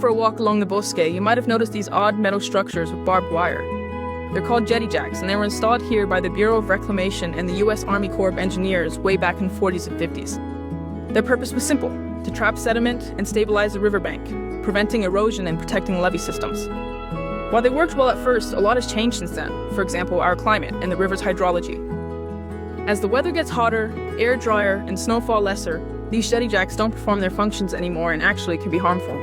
for a walk along the Bosque, you might have noticed these odd metal structures with barbed wire. They're called Jetty jacks, and they were installed here by the Bureau of Reclamation and the U.S. Army Corps of Engineers way back in the 40s and 50s. Their purpose was simple: to trap sediment and stabilize the riverbank, preventing erosion and protecting levee systems. While they worked well at first, a lot has changed since then. For example, our climate and the river's hydrology. As the weather gets hotter, air drier, and snowfall lesser, these jetty jacks don't perform their functions anymore and actually can be harmful.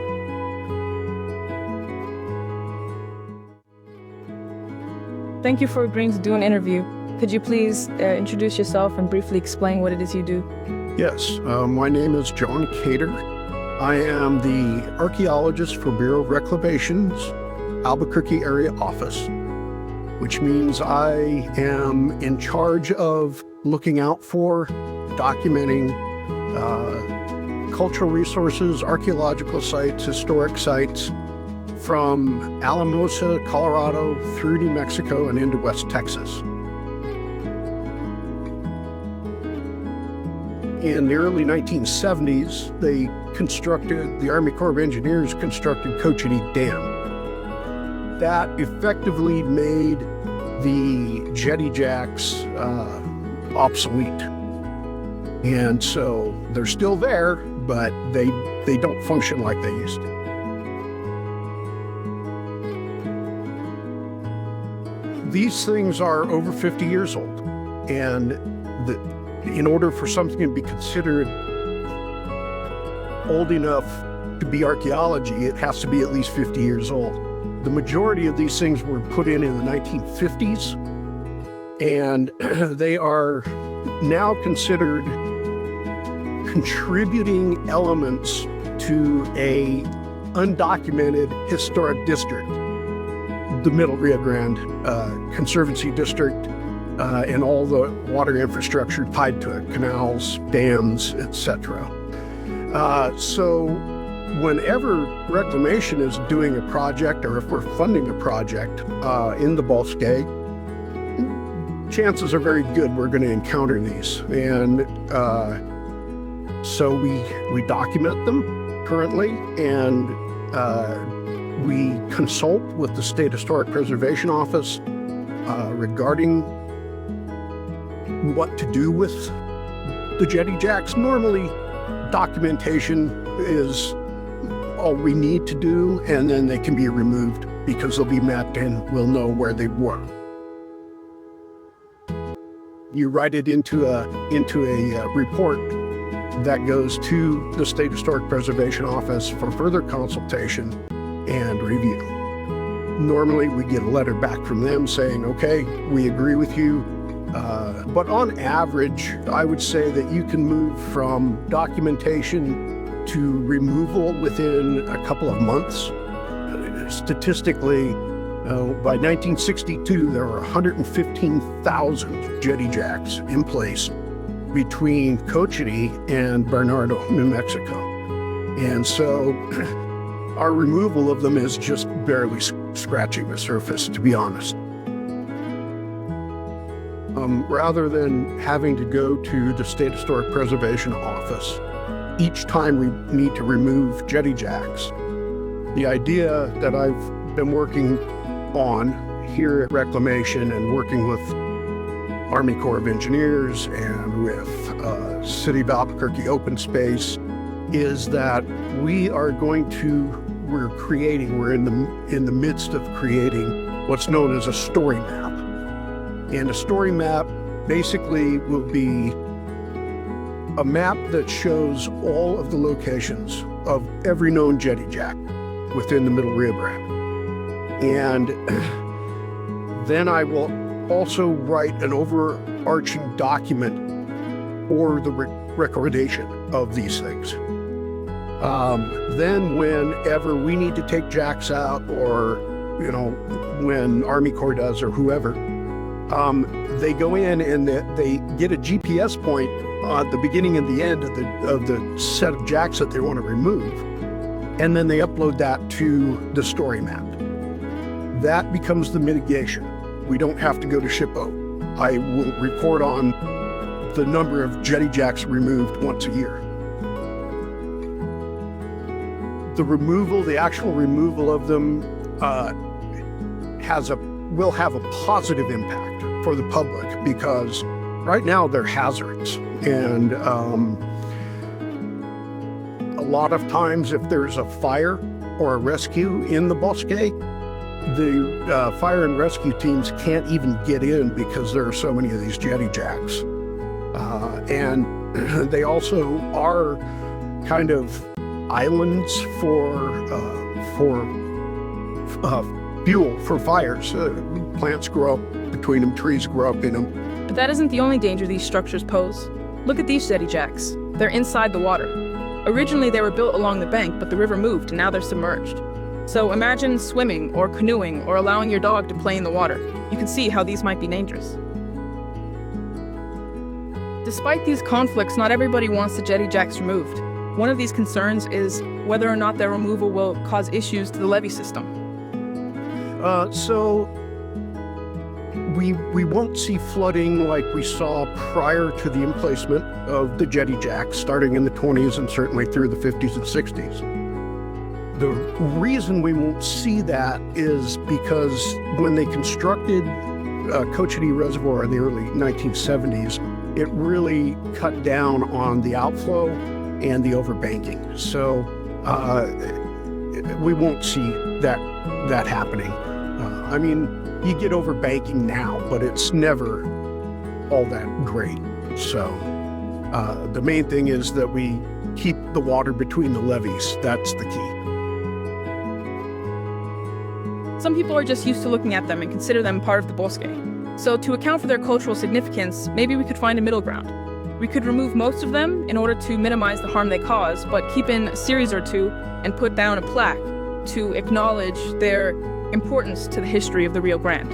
Thank you for agreeing to do an interview. Could you please introduce yourself and briefly explain what it is you do? Yes, my name is John Cater. I am the archaeologist for Bureau of Reclamation's Albuquerque area office, which means I am in charge of looking out for, documenting cultural resources, archaeological sites, historic sites from Alamosa, Colorado, through New Mexico and into West Texas. In the early 1970s, the Army Corps of Engineers constructed Cochiti Dam. That effectively made the jetty jacks obsolete. And so they're still there, but they don't function like they used to. These things are over 50 years old, and in order for something to be considered old enough to be archaeology, it has to be at least 50 years old. The majority of these things were put in the 1950s, and they are now considered contributing elements to a undocumented historic district, the Middle Rio Grande Conservancy District, and all the water infrastructure tied to it, canals, dams, etc. So whenever Reclamation is doing a project, or if we're funding a project in the Bosque, chances are very good we're going to encounter these. And so we document them currently, and we consult with the State Historic Preservation Office regarding what to do with the jetty jacks. Normally, documentation is all we need to do, and then they can be removed because they'll be mapped and we'll know where they were. You write it into a report that goes to the State Historic Preservation Office for further consultation and review. Normally, we get a letter back from them saying, okay, we agree with you. But on average, I would say that you can move from documentation to removal within a couple of months. Statistically, by 1962, there were 115,000 jetty jacks in place between Cochiti and Bernardo, New Mexico. And so our removal of them is just barely scratching the surface, to be honest. Rather than having to go to the State Historic Preservation Office each time we need to remove jetty jacks, the idea that I've been working on here at Reclamation and working with Army Corps of Engineers and with City of Albuquerque Open Space is that we're in the midst of creating what's known as a story map. And a story map basically will be a map that shows all of the locations of every known jetty jack within the Middle Rio Grande. And then I will also write an overarching document for the recordation of these things. Then whenever we need to take jacks out, or when Army Corps does, or whoever, they go in and they get a GPS point at the beginning and the end of the set of jacks that they want to remove, and then they upload that to the story map. That becomes the mitigation. We don't have to go to SHPO. I will report on the number of jetty jacks removed once a year. the actual removal of them will have a positive impact for the public, because right now they're hazards. And a lot of times if there's a fire or a rescue in the bosque, the fire and rescue teams can't even get in because there are so many of these jetty jacks. And they also are kind of islands for fuel for fires. Plants grow up between them, trees grow up in them. But that isn't the only danger these structures pose. Look at these jetty jacks. They're inside the water. Originally they were built along the bank, but the river moved and now they're submerged. So imagine swimming or canoeing or allowing your dog to play in the water. You can see how these might be dangerous. Despite these conflicts, not everybody wants the jetty jacks removed. One of these concerns is whether or not their removal will cause issues to the levee system. So we won't see flooding like we saw prior to the emplacement of the jetty jacks, starting in the 20s and certainly through the 50s and 60s. The reason we won't see that is because when they constructed Cochiti Reservoir in the early 1970s, it really cut down on the outflow and the overbanking. So we won't see that happening. I mean, you get overbanking now, but it's never all that great. So the main thing is that we keep the water between the levees. That's the key. Some people are just used to looking at them and consider them part of the bosque. So to account for their cultural significance, maybe we could find a middle ground. We could remove most of them in order to minimize the harm they cause, but keep in a series or two and put down a plaque to acknowledge their importance to the history of the Rio Grande.